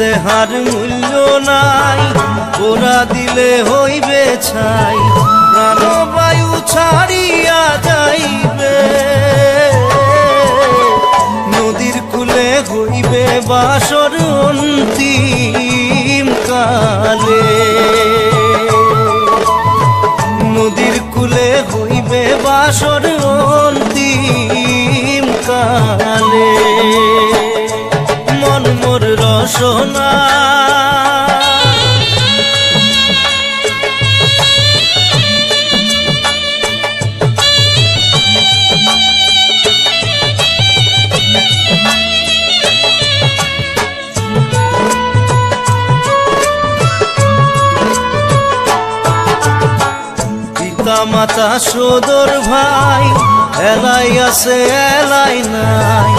দেহার মূল্য নাই, ওরা দিলে হইবে ছাই, প্রাণবায়ু ছাড়িয়া যাইবে। নদীর কূলে হইবে বাসর অন্তিম কালে, নদীর কূলে হইবে বাসর অন্তিম কালে। মন মোর রসনা পিতা মাতা সদর ভাই, এলাই আছে এলাই নাই,